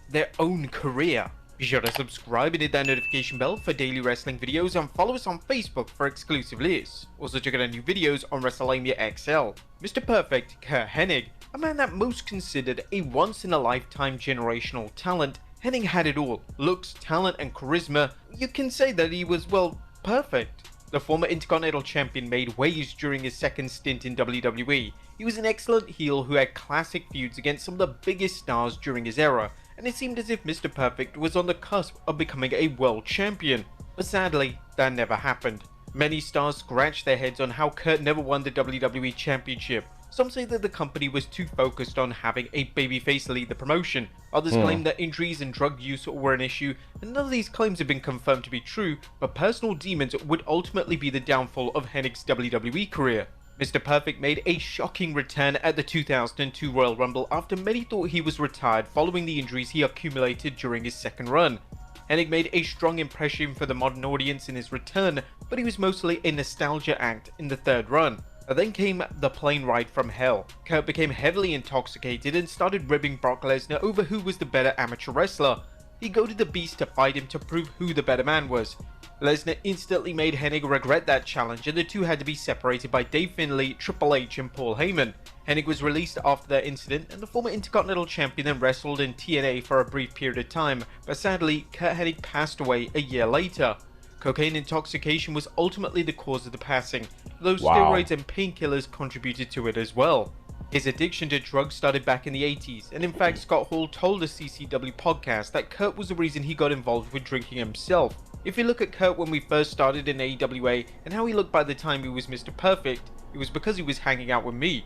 their own career. Be sure to subscribe and hit that notification bell for daily wrestling videos, and follow us on Facebook for exclusive lists. Also check out our new videos on WrestleMania XL. Mr. Perfect, Kurt Hennig, a man that most considered a once-in-a-lifetime generational talent. Hennig had it all: looks, talent, and charisma. You can say that he was, well, perfect. The former Intercontinental Champion made waves during his second stint in WWE. He was an excellent heel who had classic feuds against some of the biggest stars during his era, and it seemed as if Mr. Perfect was on the cusp of becoming a world champion. But sadly, that never happened. Many stars scratched their heads on how Kurt never won the WWE Championship. Some say that the company was too focused on having a babyface lead the promotion. Others claim that injuries and drug use were an issue, and none of these claims have been confirmed to be true, but personal demons would ultimately be the downfall of Hennig's WWE career. Mr. Perfect made a shocking return at the 2002 Royal Rumble after many thought he was retired following the injuries he accumulated during his second run. Hennig made a strong impression for the modern audience in his return, but he was mostly a nostalgia act in the third run. Then came the plane ride from hell. Kurt became heavily intoxicated and started ribbing Brock Lesnar over who was the better amateur wrestler. He goaded the Beast to fight him to prove who the better man was. Lesnar instantly made Hennig regret that challenge, and the two had to be separated by Dave Finlay, Triple H, and Paul Heyman. Hennig was released after that incident, and the former Intercontinental Champion then wrestled in TNA for a brief period of time, but sadly, Kurt Hennig passed away a year later. Cocaine intoxication was ultimately the cause of the passing, though steroids and painkillers contributed to it as well. His addiction to drugs started back in the 80s, and in fact Scott Hall told a CCW podcast that Kurt was the reason he got involved with drinking himself. If you look at Kurt when we first started in AEWA and how he looked by the time he was Mr. Perfect, it was because he was hanging out with me.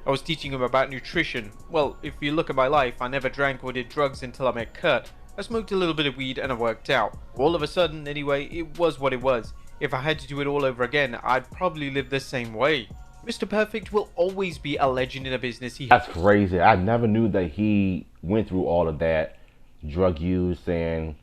I was teaching him about nutrition. Well, if you look at my life, I never drank or did drugs until I met Kurt. I smoked a little bit of weed and I worked out. All of a sudden, anyway, it was what it was. If I had to do it all over again, I'd probably live the same way. Mr. Perfect will always be a legend in a business he That's crazy. I never knew that he went through all of that drug use and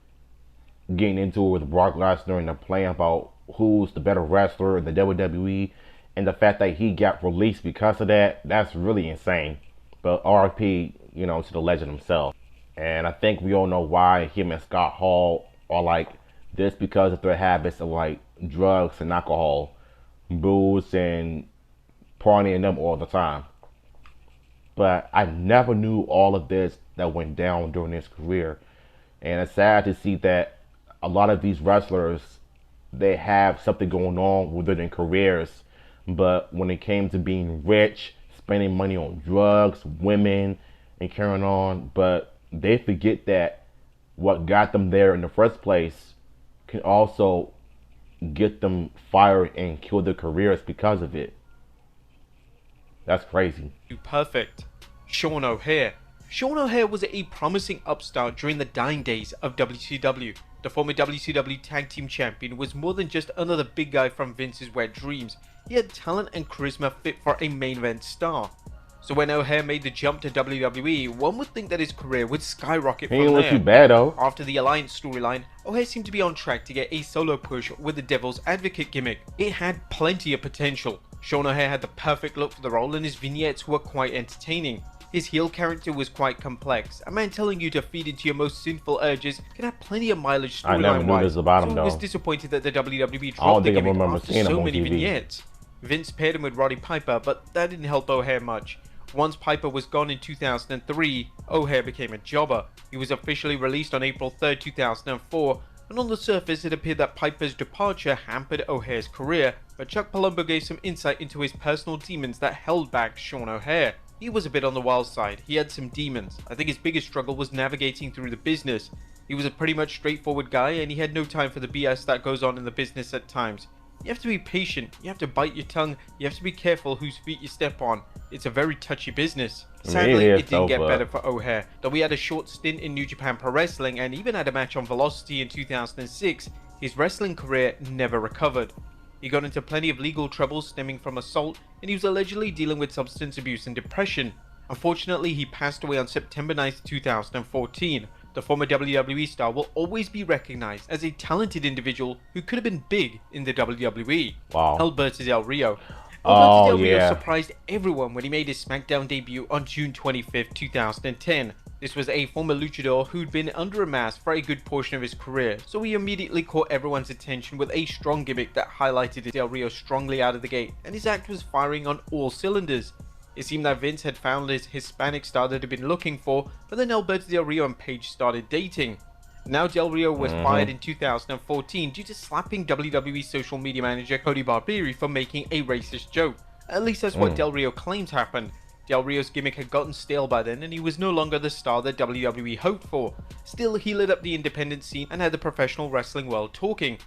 getting into it with Brock Lesnar and the plan about who's the better wrestler in the WWE, and the fact that he got released because of that. That's really insane. But RIP, to the legend himself. And I think we all know why him and Scott Hall are like this, because of their habits of like drugs and alcohol, booze, and partying them all the time. But I never knew all of this that went down during his career. And it's sad to see that a lot of these wrestlers, they have something going on within their careers, but when it came to being rich, spending money on drugs, women, and carrying on, but they forget that what got them there in the first place can also get them fired and kill their careers because of it. That's crazy. Perfect. Sean O'Haire. Sean O'Haire was a promising upstart during the dying days of WCW. The former WCW Tag Team Champion was more than just another big guy from Vince's wet dreams. He had talent and charisma fit for a main event star. So when O'Haire made the jump to WWE, one would think that his career would skyrocket from there. He ain't look too bad though. After the Alliance storyline, O'Haire seemed to be on track to get a solo push with the Devil's Advocate gimmick. It had plenty of potential. Sean O'Haire had the perfect look for the role, and his vignettes were quite entertaining. His heel character was quite complex. A man telling you to feed into your most sinful urges can have plenty of mileage storyline-wise. I never knew this about him though. I was disappointed that the WWE dropped the gimmick after so many vignettes. Vince paired him with Roddy Piper, but that didn't help O'Haire much. Once Piper was gone in 2003, O'Haire became a jobber. He was officially released on April 3rd, 2004, and on the surface it appeared that Piper's departure hampered O'Haire's career, but Chuck Palumbo gave some insight into his personal demons that held back Sean O'Haire. He was a bit on the wild side. He had some demons. I think his biggest struggle was navigating through the business. He was a pretty much straightforward guy, and he had no time for the BS that goes on in the business at times. You have to be patient, you have to bite your tongue, you have to be careful whose feet you step on. It's a very touchy business. Sadly, it didn't get better for O'Haire. Though he had a short stint in New Japan Pro Wrestling and even had a match on Velocity in 2006, his wrestling career never recovered. He got into plenty of legal troubles stemming from assault, and he was allegedly dealing with substance abuse and depression. Unfortunately, he passed away on September 9th, 2014. The former WWE star will always be recognized as a talented individual who could have been big in the WWE. Wow. Alberto Del Rio. Rio surprised everyone when he made his SmackDown debut on June 25th, 2010. This was a former luchador who'd been under a mask for a good portion of his career, so he immediately caught everyone's attention with a strong gimmick that highlighted Del Rio strongly out of the gate, and his act was firing on all cylinders. It seemed that Vince had found his Hispanic star that he'd been looking for, but then Alberto Del Rio and Paige started dating. Now Del Rio was fired in 2014 due to slapping WWE social media manager Cody Barberi for making a racist joke. At least that's what Del Rio claims happened. Del Rio's gimmick had gotten stale by then and he was no longer the star that WWE hoped for. Still, he lit up the independent scene and had the professional wrestling world talking.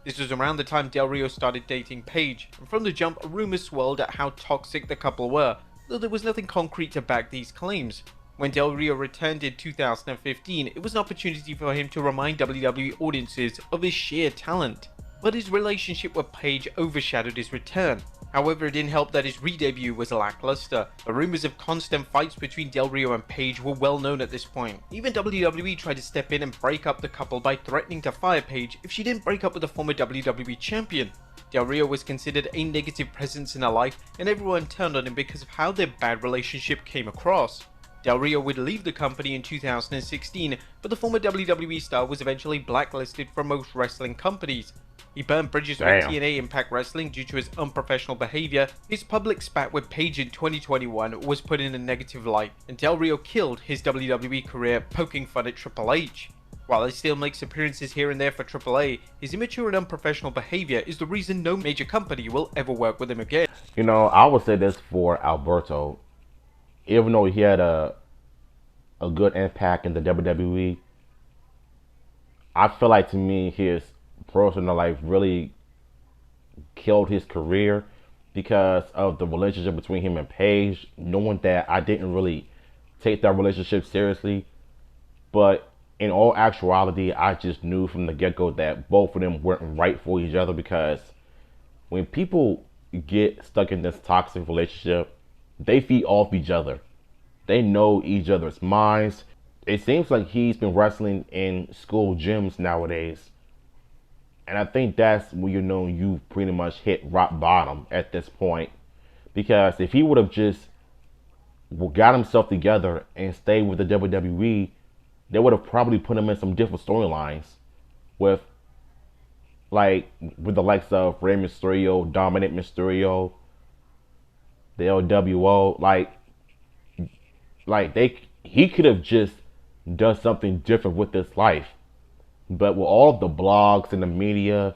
This was around the time Del Rio started dating Paige, and from the jump, rumors swirled at how toxic the couple were, though there was nothing concrete to back these claims. When Del Rio returned in 2015, it was an opportunity for him to remind WWE audiences of his sheer talent. But his relationship with Paige overshadowed his return. However, it didn't help that his re-debut was lackluster. The rumors of constant fights between Del Rio and Paige were well known at this point. Even WWE tried to step in and break up the couple by threatening to fire Paige if she didn't break up with the former WWE champion. Del Rio was considered a negative presence in her life, and everyone turned on him because of how their bad relationship came across. Del Rio would leave the company in 2016, but the former WWE star was eventually blacklisted from most wrestling companies. He burned bridges with TNA Impact Wrestling due to his unprofessional behavior. His public spat with Paige in 2021 was put in a negative light, and Del Rio killed his WWE career poking fun at Triple H. While he still makes appearances here and there for AAA, his immature and unprofessional behavior is the reason no major company will ever work with him again. You know, I would say this for Alberto. Even though he had a good impact in the WWE, I feel like to me his personal life really killed his career because of the relationship between him and Paige. Knowing that I didn't really take that relationship seriously, but in all actuality, I just knew from the get-go that both of them weren't right for each other, because when people get stuck in this toxic relationship, they feed off each other. They know each other's minds. It seems like he's been wrestling in school gyms nowadays. And I think that's when you know you pretty much hit rock bottom at this point. Because if he would have just got himself together and stayed with the WWE, they would have probably put him in some different storylines with the likes of Rey Mysterio, Dominic Mysterio, the LWO. He could have just done something different with his life. But with all of the blogs and the media,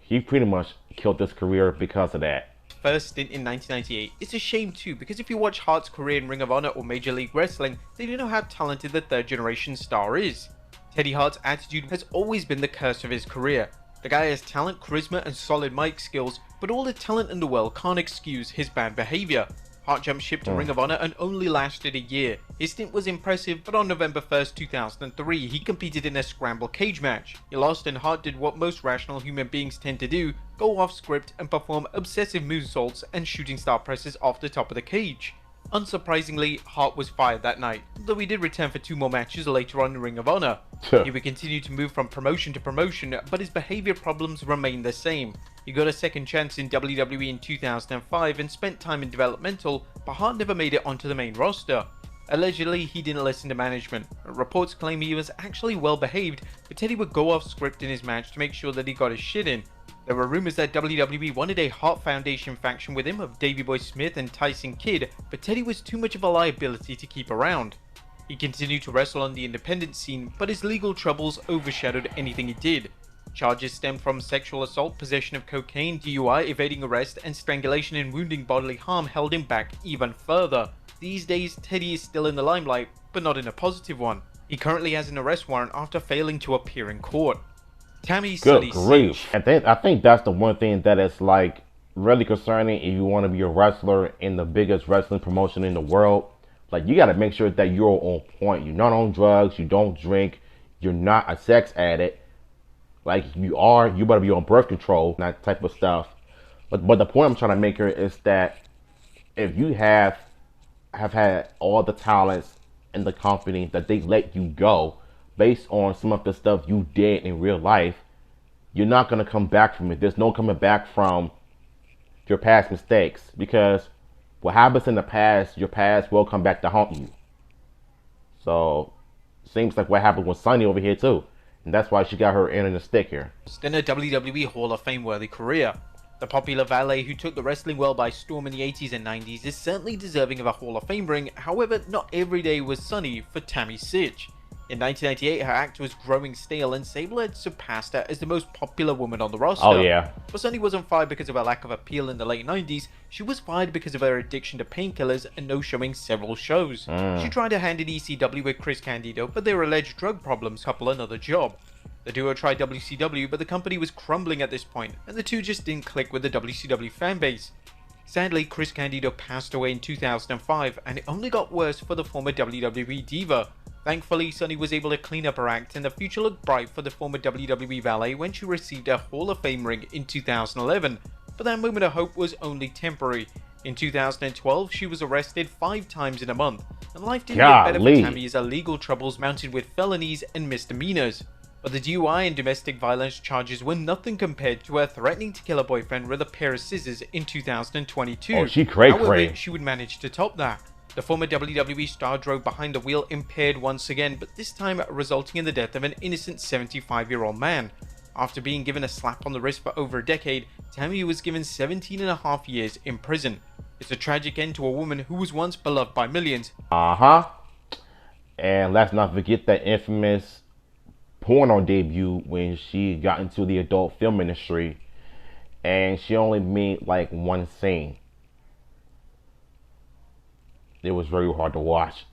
he pretty much killed his career because of that. First stint in 1998. It's a shame too, because if you watch Hart's career in Ring of Honor or Major League Wrestling, then you know how talented the third generation star is. Teddy Hart's attitude has always been the curse of his career. The guy has talent, charisma and solid mic skills, but all the talent in the world can't excuse his bad behavior. Hart jumped ship to Ring of Honor and only lasted a year. His stint was impressive, but on November 1st, 2003, he competed in a scramble cage match. He lost and Hart did what most rational human beings tend to do, go off script and perform obsessive moonsaults and shooting star presses off the top of the cage. Unsurprisingly, Hart was fired that night, though he did return for 2 more matches later on in Ring of Honor. He would continue to move from promotion to promotion, but his behavior problems remained the same. He got a second chance in WWE in 2005 and spent time in developmental, but Hart never made it onto the main roster. Allegedly, he didn't listen to management. Reports claim he was actually well behaved, but Teddy would go off script in his match to make sure that he got his shit in. There were rumors that WWE wanted a Hart Foundation faction with him of Davey Boy Smith and Tyson Kidd, but Teddy was too much of a liability to keep around. He continued to wrestle on the independent scene, but his legal troubles overshadowed anything he did. Charges stemmed from sexual assault, possession of cocaine, DUI, evading arrest, and strangulation and wounding bodily harm held him back even further. These days, Teddy is still in the limelight, but not in a positive one. He currently has an arrest warrant after failing to appear in court. Tammy Good grief. I think that's the one thing that is really concerning if you want to be a wrestler in the biggest wrestling promotion in the world. You got to make sure that you're on point. You're not on drugs. You don't drink. You're not a sex addict. You are, you better be on birth control, that type of stuff. But the point I'm trying to make here is that if you have had all the talents in the company that they let you go based on some of the stuff you did in real life, you're not going to come back from it. There's no coming back from your past mistakes, because what happens in the past, your past will come back to haunt you. So seems like what happened with Sunny over here too. And that's why she got her end in the stick here. In a WWE Hall of Fame worthy career. The popular valet who took the wrestling world by storm in the 80s and 90s is certainly deserving of a Hall of Fame ring, however, not every day was sunny for Tammy Sytch. In 1998, her act was growing stale and Sable had surpassed her as the most popular woman on the roster. Oh yeah. But Sunny wasn't fired because of her lack of appeal in the late 90s, she was fired because of her addiction to painkillers and no-showing several shows. She tried her hand in ECW with Chris Candido, but their alleged drug problems couple another job. The duo tried WCW, but the company was crumbling at this point, and the two just didn't click with the WCW fanbase. Sadly, Chris Candido passed away in 2005, and it only got worse for the former WWE diva. Thankfully, Sunny was able to clean up her act, and the future looked bright for the former WWE valet when she received a Hall of Fame ring in 2011. But that moment of hope was only temporary. In 2012, she was arrested 5 times in a month, and life didn't get better for Tammy as her legal troubles mounted with felonies and misdemeanors. But the DUI and domestic violence charges were nothing compared to her threatening to kill her boyfriend with a pair of scissors in 2022. Oh, she cray. However, she would manage to top that. The former WWE star drove behind the wheel impaired once again, but this time resulting in the death of an innocent 75-year-old man. After being given a slap on the wrist for over a decade, Tammy was given 17.5 years in prison. It's a tragic end to a woman who was once beloved by millions. And let's not forget that infamous porno debut when she got into the adult film industry and she only made like one scene. It was very hard to watch.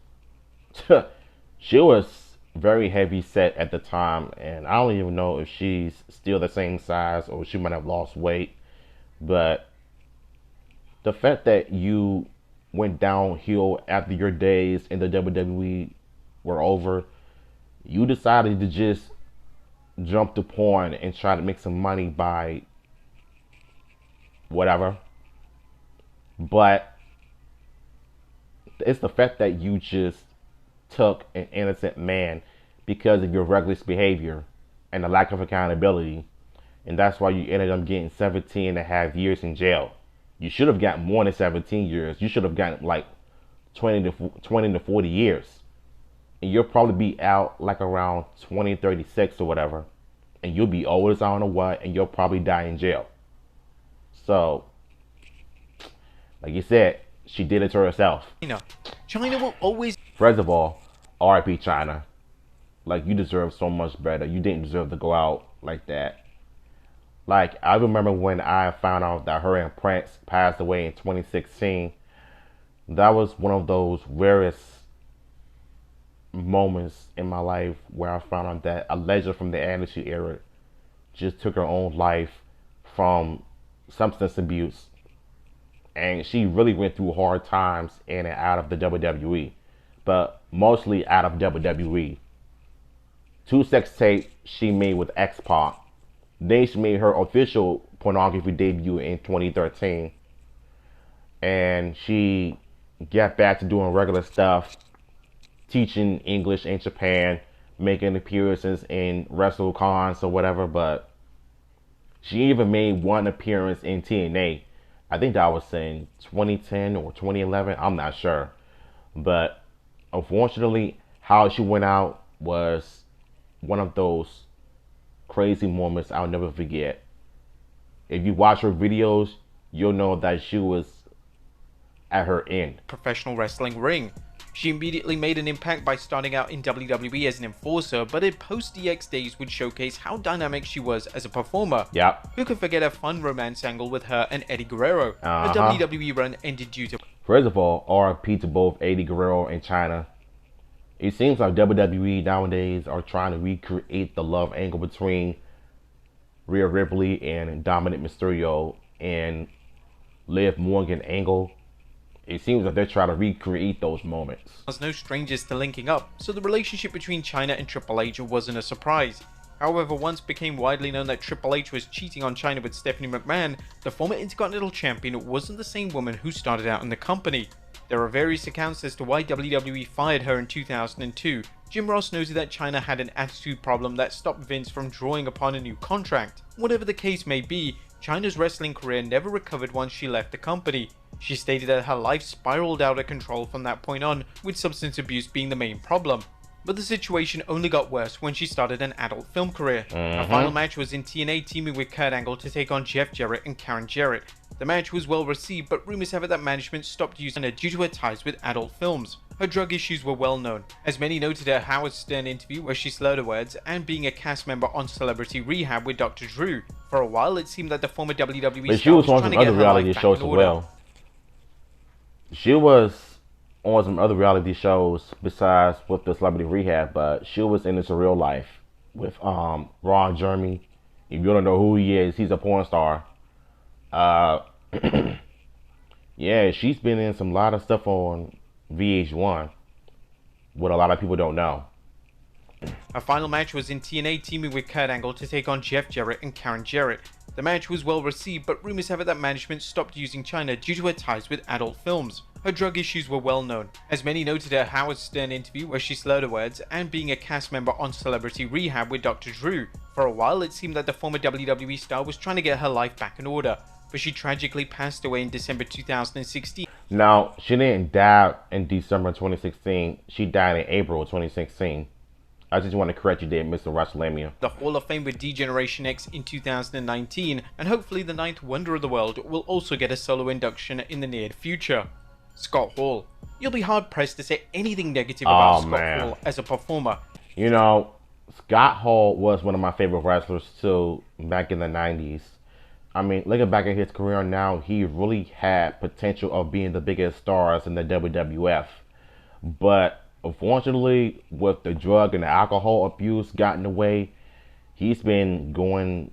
She was very heavy set at the time, and I don't even know if she's still the same size or she might have lost weight. But the fact that you went downhill after your days in the WWE were over, you decided to just jump to porn and try to make some money by whatever. But it's the fact that you just took an innocent man because of your reckless behavior and the lack of accountability, and that's why you ended up getting 17.5 years in jail. You should have gotten more than 17 years. You should have gotten like 20 to 40 years. And you'll probably be out like around 2036 or whatever. And you'll be old as I don't know what, and you'll probably die in jail. So, like you said, she did it to herself. China will always... First of all, R.I.P. China. Like, you deserve so much better. You didn't deserve to go out like that. Like, I remember when I found out that her and Prince passed away in 2016. That was one of those rarest moments in my life where I found out that a legend from the Attitude Era just took her own life from substance abuse. And she really went through hard times in and out of the WWE, but mostly out of WWE. 2 sex tapes she made with X-Pac. Then she made her official pornography debut in 2013. And she got back to doing regular stuff, teaching English in Japan, making appearances in WrestleCons or whatever. But she even made one appearance in TNA. I think that was in 2010 or 2011. I'm not sure. But unfortunately, how she went out was one of those crazy moments I'll never forget. If you watch her videos, you'll know that she was at her end. Professional wrestling ring. She immediately made an impact by starting out in WWE as an enforcer, but her post-DX days would showcase how dynamic she was as a performer. Yep. Who could forget a fun romance angle with her and Eddie Guerrero? Her WWE run ended due to... First of all, RIP to both Eddie Guerrero and China. It seems like WWE nowadays are trying to recreate the love angle between Rhea Ripley and Dominic Mysterio and Liv Morgan angle. It seems like they're trying to recreate those moments. Was no strangers to linking up, so the relationship between China and Triple H wasn't a surprise. However, once became widely known that Triple H was cheating on China with Stephanie McMahon, the former Intercontinental Champion wasn't the same woman who started out in the company. There are various accounts as to why WWE fired her in 2002. Jim Ross knows that China had an attitude problem that stopped Vince from drawing upon a new contract. Whatever the case may be, China's wrestling career never recovered once she left the company. She stated that her life spiraled out of control from that point on, with substance abuse being the main problem. But the situation only got worse when she started an adult film career. Her final match was in TNA, teaming with Kurt Angle to take on Jeff Jarrett and Karen Jarrett. The match was well received, but rumors have it that management stopped using her due to her ties with adult films. Her drug issues were well known, as many noted her Howard Stern interview where she slurred her words, and being a cast member on Celebrity Rehab with Dr. Drew. For a while, it seemed that the former WWE she was star on trying some to get other her reality life back shows in as order. well. She was on some other reality shows besides with the Celebrity Rehab, but she was in this real life with Ron Jeremy. If you don't know who he is, he's a porn star. Yeah, she's been in some lot of stuff on VH1, what a lot of people don't know. Her final match was in TNA, teaming with Kurt Angle to take on Jeff Jarrett and Karen Jarrett. The match was well received, but rumors have it that management stopped using China due to her ties with adult films. Her drug issues were well known, as many noted her Howard Stern interview where she slurred her words, and being a cast member on Celebrity Rehab with Dr. Drew. For a while, it seemed that the former WWE star was trying to get her life back in order, but she tragically passed away in December 2016. Now, she didn't die in December 2016. She died in April 2016. I just want to correct you there, Mr. WrestleMania. The Hall of Fame with D-Generation X in 2019, and hopefully the ninth wonder of the world will also get a solo induction in the near future. Scott Hall. You'll be hard pressed to say anything negative about Scott Hall as a performer. You know, Scott Hall was one of my favorite wrestlers too back in the 90s. I mean, looking back at his career now, he really had potential of being the biggest stars in the WWF. But unfortunately, with the drug and the alcohol abuse got in the way, he's been going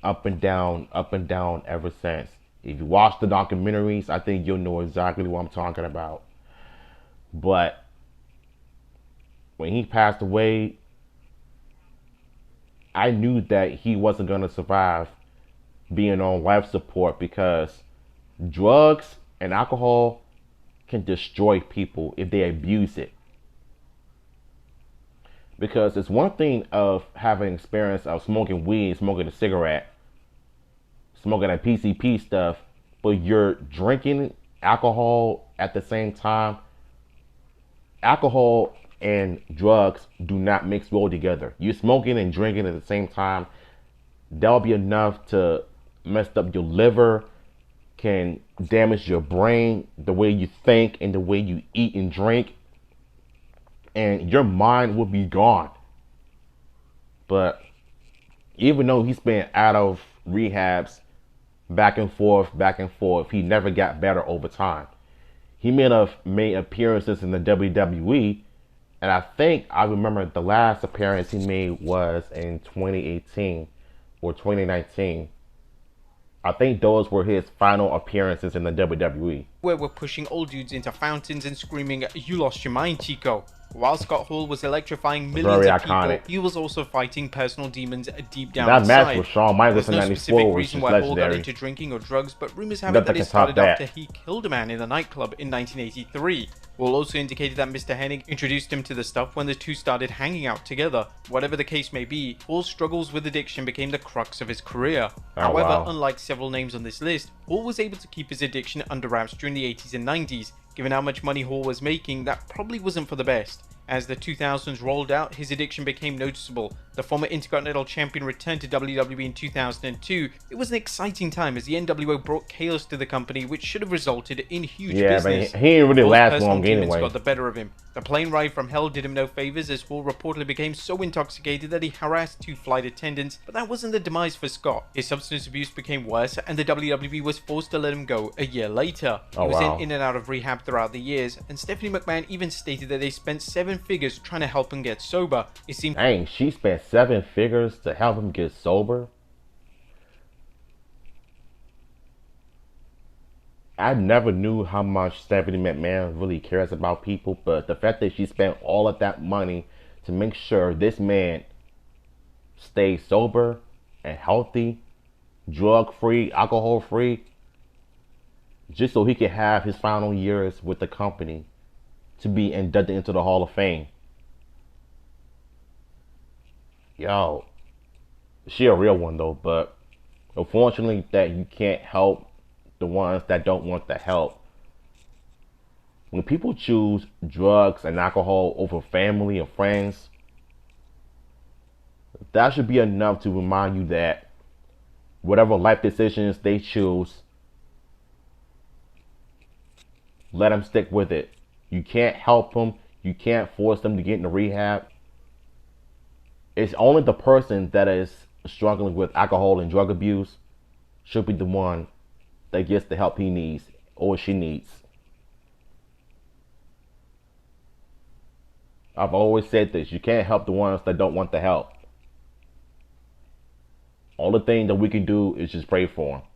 up and down ever since. If you watch the documentaries, I think you'll know exactly what I'm talking about. But when he passed away, I knew that he wasn't going to survive being on life support, because drugs and alcohol can destroy people if they abuse it. Because it's one thing of having experience of smoking weed, smoking a cigarette, smoking that PCP stuff, but you're drinking alcohol at the same time. Alcohol and drugs do not mix well together. You're smoking and drinking at the same time. That'll be enough to mess up your liver, can damage your brain, the way you think and the way you eat and drink, and your mind will be gone. But even though he's been out of rehabs back and forth, he never got better over time. He may have made appearances in the WWE, and I remember the last appearance he made was in 2018 or 2019. I think those were his final appearances in the WWE. Where we're pushing old dudes into fountains and screaming, "You lost your mind, Chico." While Scott Hall was electrifying millions of people, he was also fighting personal demons deep down inside. That match with Shawn Michaels in '94 was just legendary. There's no specific reason why Hall got into drinking or drugs, but rumors have it that it started after he killed a man in a nightclub in 1983. Hall also indicated that Mr. Hennig introduced him to the stuff when the two started hanging out together. Whatever the case may be, Hall's struggles with addiction became the crux of his career. However, unlike several names on this list, Hall was able to keep his addiction under wraps during the 80s and 90s. Given how much money Hall was making, that probably wasn't for the best. As the 2000s rolled out, his addiction became noticeable. The former Intercontinental Champion returned to WWE in 2002. It was an exciting time as the NWO brought chaos to the company, which should have resulted in huge business. But he didn't really last long anyway. Got the better of him. The plane ride from hell did him no favors, as Hall reportedly became so intoxicated that he harassed two flight attendants, but that wasn't the demise for Scott. His substance abuse became worse, and the WWE was forced to let him go a year later. He was in and out of rehab throughout the years, and Stephanie McMahon even stated that they spent 7 figures trying to help him get sober. It seemed dang, she spent 7 figures to help him get sober. I never knew how much Stephanie McMahon really cares about people, but the fact that she spent all of that money to make sure this man stays sober and healthy, drug-free, alcohol-free, just so he can have his final years with the company to be inducted into the Hall of Fame. Yo, she a real one though, but unfortunately that you can't help the ones that don't want the help. When people choose drugs and alcohol over family and friends, that should be enough to remind you that whatever life decisions they choose, let them stick with it. You can't help them. You can't force them to get into rehab. It's only the person that is struggling with alcohol and drug abuse should be the one that gets the help he needs or she needs. I've always said this. You can't help the ones that don't want the help. All the thing that we can do is just pray for them.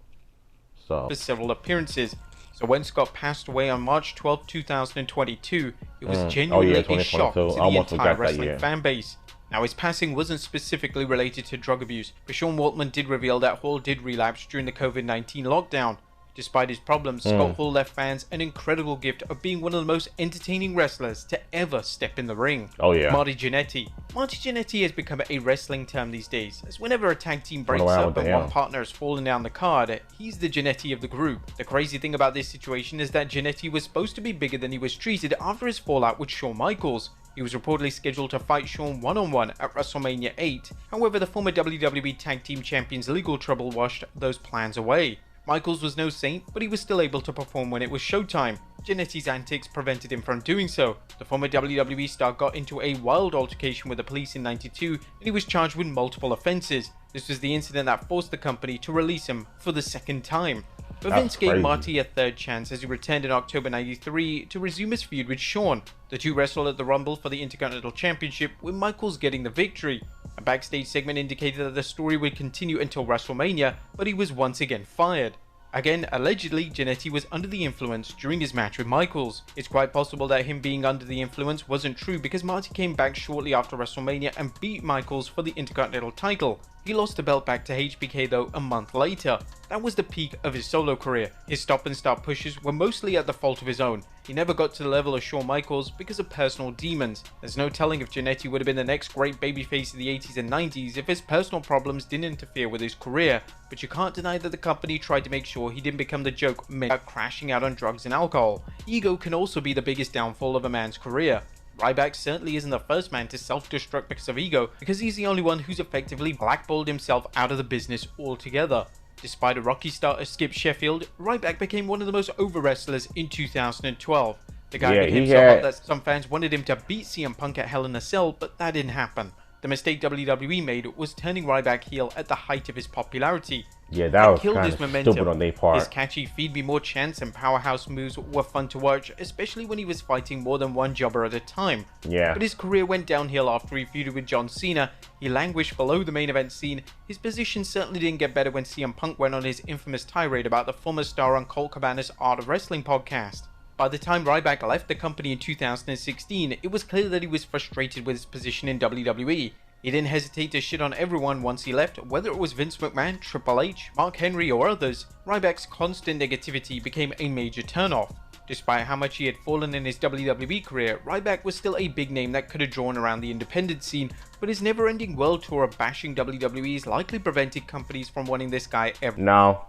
So, for several appearances. So when Scott passed away on March 12, 2022, it was genuinely a shock to the entire wrestling fan base. Now, his passing wasn't specifically related to drug abuse, but Sean Waltman did reveal that Hall did relapse during the COVID-19 lockdown. Despite his problems, Scott Hall left fans an incredible gift of being one of the most entertaining wrestlers to ever step in the ring. Oh yeah. Marty Jannetty. Marty Jannetty has become a wrestling term these days, as whenever a tag team breaks up and one partner is falling down the card, he's the Jannetty of the group. The crazy thing about this situation is that Jannetty was supposed to be bigger than he was treated after his fallout with Shawn Michaels. He was reportedly scheduled to fight Shawn one-on-one at WrestleMania 8. However, the former WWE Tag Team Champion's legal trouble washed those plans away. Michaels was no saint, but he was still able to perform when it was showtime. Jannetty's antics prevented him from doing so. The former WWE star got into a wild altercation with the police in '92, and he was charged with multiple offenses. This was the incident that forced the company to release him for the second time. But Vince gave Marty a third chance as he returned in October '93 to resume his feud with Shawn. The two wrestled at the Rumble for the Intercontinental Championship, with Michaels getting the victory. A backstage segment indicated that the story would continue until WrestleMania, but he was once again fired. Again, allegedly, Jannetty was under the influence during his match with Michaels. It's quite possible that him being under the influence wasn't true because Marty came back shortly after WrestleMania and beat Michaels for the Intercontinental title. He lost the belt back to HBK though a month later. That was the peak of his solo career. His stop and start pushes were mostly at the fault of his own. He never got to the level of Shawn Michaels because of personal demons. There's no telling if Jannetty would have been the next great babyface of the 80s and 90s if his personal problems didn't interfere with his career, but you can't deny that the company tried to make sure he didn't become the joke meant about crashing out on drugs and alcohol. Ego can also be the biggest downfall of a man's career. Ryback certainly isn't the first man to self-destruct because of ego, because he's the only one who's effectively blackballed himself out of the business altogether. Despite a rocky start as Skip Sheffield, Ryback became one of the most over wrestlers in 2012. The guy became so hot that some fans wanted him to beat CM Punk at Hell in a Cell, but that didn't happen. The mistake WWE made was turning Ryback heel at the height of his popularity. Yeah, that was kind of stupid on their part. His catchy feed me more chants and powerhouse moves were fun to watch, especially when he was fighting more than one jobber at a time. Yeah. But his career went downhill after he feuded with John Cena. He languished below the main event scene. His position certainly didn't get better when CM Punk went on his infamous tirade about the former star on Colt Cabana's Art of Wrestling podcast. By the time Ryback left the company in 2016, it was clear that he was frustrated with his position in WWE. He didn't hesitate to shit on everyone once he left, whether it was Vince McMahon, Triple H, Mark Henry or others. Ryback's constant negativity became a major turnoff. Despite how much he had fallen in his WWE career, Ryback was still a big name that could have drawn around the independent scene, but his never-ending world tour of bashing WWE's likely prevented companies from wanting this guy ever. No,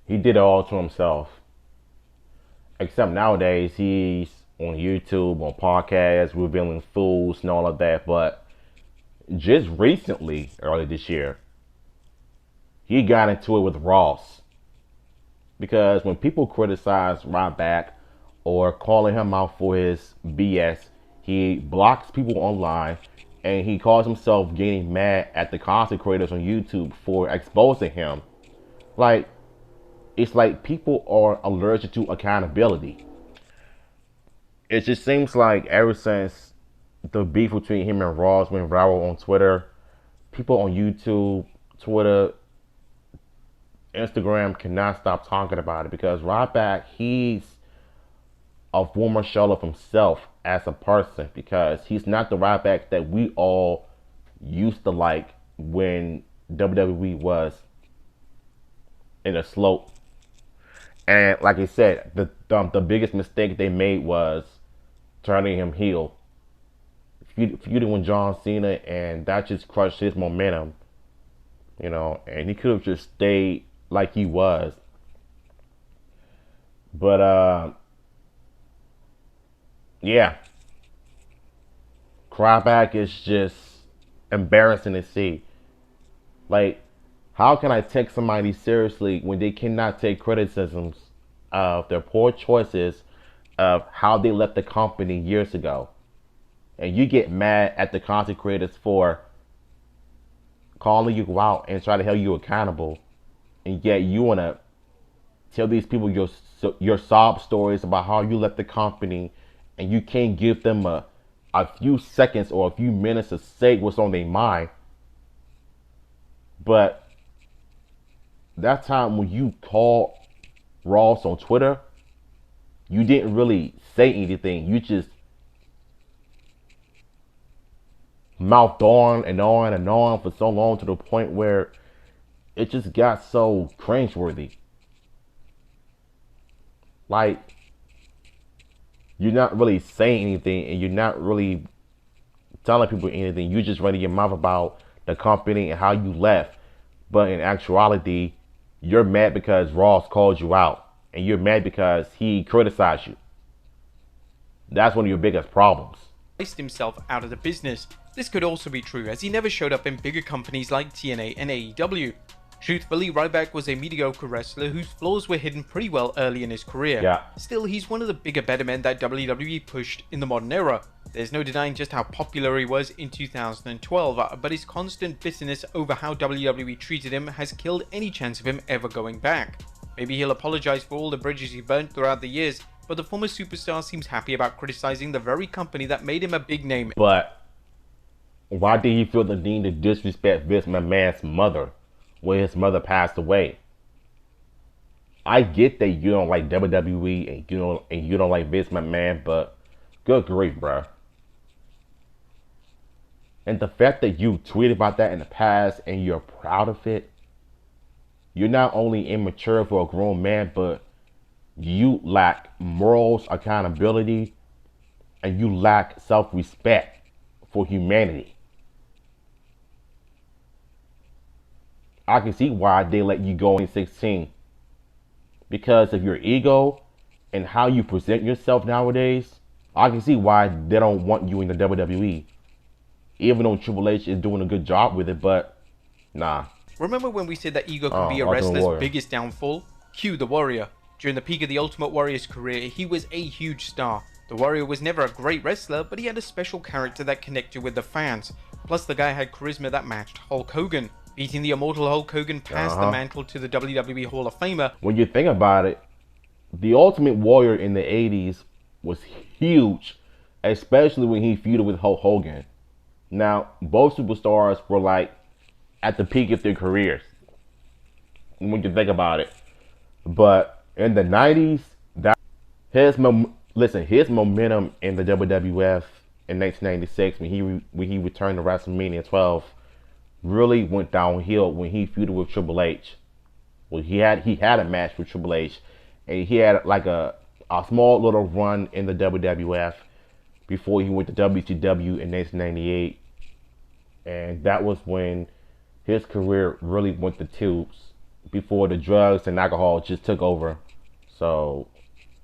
he did it all to himself. Except nowadays, he's on YouTube, on podcasts, revealing fools and all of that. But just recently, early this year, he got into it with Ross. Because when people criticize Ryback or calling him out for his BS, he blocks people online and he calls himself getting mad at the content creators on YouTube for exposing him. Like, it's like people are allergic to accountability. It just seems like ever since the beef between him and Ross went viral on Twitter, people on YouTube, Twitter, Instagram cannot stop talking about it because Ryback, he's a former shell of himself as a person because he's not the Ryback that we all used to like when WWE was in a slope. And like I said, the biggest mistake they made was turning him heel. Feuding with John Cena, and that just crushed his momentum. You know, and he could have just stayed like he was. But Yeah, Cryback is just embarrassing to see. Like, how can I take somebody seriously when they cannot take criticisms of their poor choices of how they left the company years ago? And you get mad at the content creators for calling you out and try to hold you accountable, and yet you want to tell these people your sob stories about how you left the company, and you can't give them a few seconds or a few minutes to say what's on their mind. But that time when you called Ross on Twitter, you didn't really say anything. You just mouthed on and on and on for so long to the point where it just got so cringeworthy. Like, you're not really saying anything and you're not really telling people anything. You just running your mouth about the company and how you left. But in actuality, you're mad because Ross called you out. And you're mad because he criticized you. That's one of your biggest problems. Priced himself out of the business. This could also be true as he never showed up in bigger companies like TNA and AEW. Truthfully, Ryback was a mediocre wrestler whose flaws were hidden pretty well early in his career. Yeah. Still, he's one of the bigger better men that WWE pushed in the modern era. There's no denying just how popular he was in 2012, but his constant bitterness over how WWE treated him has killed any chance of him ever going back. Maybe he'll apologize for all the bridges he burnt throughout the years, but the former superstar seems happy about criticizing the very company that made him a big name. But why did he feel the need to disrespect Vince McMahon's mother when his mother passed away? I get that you don't like WWE and you don't like Vince McMahon, but good grief, bro. And the fact that you tweeted about that in the past and you're proud of it, you're not only immature for a grown man, but you lack morals, accountability, and you lack self-respect for humanity. I can see why they let you go in 2016. Because of your ego and how you present yourself nowadays, I can see why they don't want you in the WWE. Even though Triple H is doing a good job with it, but nah. Remember when we said that ego can be a wrestler's Warrior. biggest downfall? Cue the Warrior. During the peak of the Ultimate Warrior's career, he was a huge star. The Warrior was never a great wrestler, but he had a special character that connected with the fans. Plus, the guy had charisma that matched Hulk Hogan. Beating the immortal Hulk Hogan passed the mantle to the WWE Hall of Famer. When you think about it, the Ultimate Warrior in the 80s was huge, especially when he feuded with Hulk Hogan. Now, both superstars were like at the peak of their careers, when you think about it. But in the 90s, his momentum in the WWF in 1996 when he returned to WrestleMania 12 really went downhill when he feuded with Triple H. Well, he had a match with Triple H, and he had like a small little run in the WWF before he went to WCW in 1998, and that was when his career really went to tubes before the drugs and alcohol just took over. So,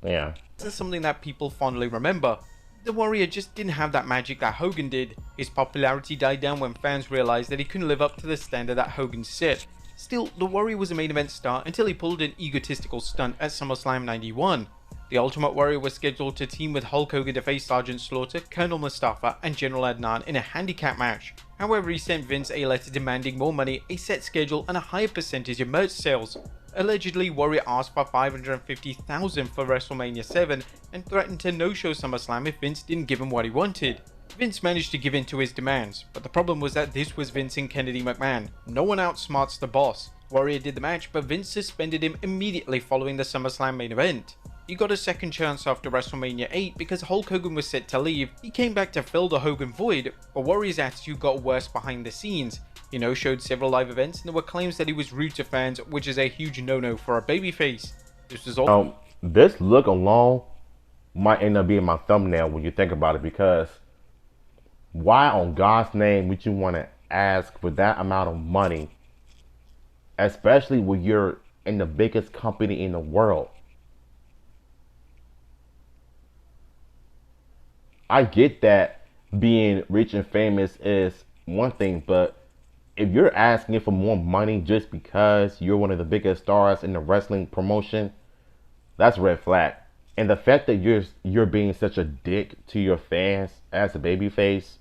yeah. This is something that people fondly remember. The Warrior just didn't have that magic that Hogan did. His popularity died down when fans realized that he couldn't live up to the standard that Hogan set. Still, the Warrior was a main event star until he pulled an egotistical stunt at SummerSlam 91. The Ultimate Warrior was scheduled to team with Hulk Hogan to face Sergeant Slaughter, Colonel Mustafa, and General Adnan in a handicap match. However, he sent Vince a letter demanding more money, a set schedule, and a higher percentage of merch sales. Allegedly, Warrior asked for $550,000 for WrestleMania 7 and threatened to no-show SummerSlam if Vince didn't give him what he wanted. Vince managed to give in to his demands, but the problem was that this was Vince and Kennedy McMahon. No one outsmarts the boss. Warrior did the match, but Vince suspended him immediately following the SummerSlam main event. He got a second chance after WrestleMania 8 because Hulk Hogan was set to leave. He came back to fill the Hogan void, but Warrior's attitude got worse behind the scenes. He no-showed several live events, and there were claims that he was rude to fans, which is a huge no-no for a babyface. This was all. This look alone might end up being my thumbnail when you think about it, because why on God's name would you want to ask for that amount of money, especially when you're in the biggest company in the world? I get that being rich and famous is one thing, but if you're asking for more money just because you're one of the biggest stars in the wrestling promotion, that's a red flag. And the fact that you're being such a dick to your fans as a babyface,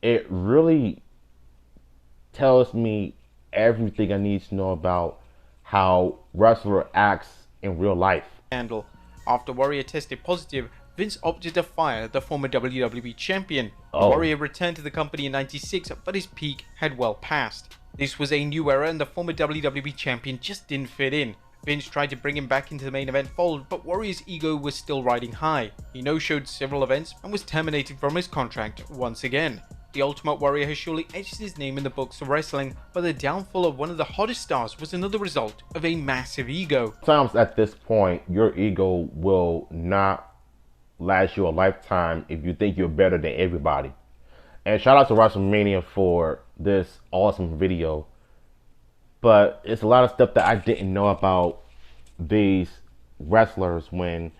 it really tells me everything I need to know about how wrestler acts in real life. Scandal. After Warrior tested positive, Vince opted to fire the former WWE champion. Oh, Warrior returned to the company in '96, but his peak had well passed. This was a new era and the former WWE champion just didn't fit in. Vince tried to bring him back into the main event fold, but Warrior's ego was still riding high. He no-showed several events and was terminated from his contract once again. The Ultimate Warrior has surely etched his name in the books of wrestling, but the downfall of one of the hottest stars was another result of a massive ego. sometimes at this point, your ego will not last you a lifetime if you think you're better than everybody. And shout out to WrestleMania for this awesome video. But it's a lot of stuff that I didn't know about these wrestlers when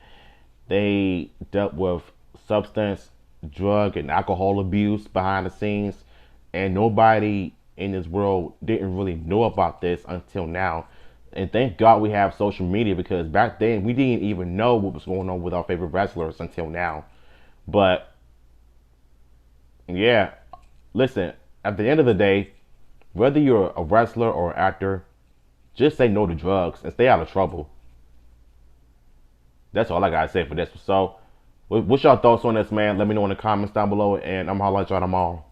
they dealt with substance, drug, and alcohol abuse behind the scenes. And nobody in this world didn't really know about this until now. And thank God we have social media, because back then we didn't even know what was going on with our favorite wrestlers until now. But yeah, listen, at the end of the day, whether you're a wrestler or an actor, just say no to drugs and stay out of trouble. That's all I gotta say for this. So, what's your thoughts on this, man? Let me know in the comments down below, and I'm gonna holler at y'all tomorrow.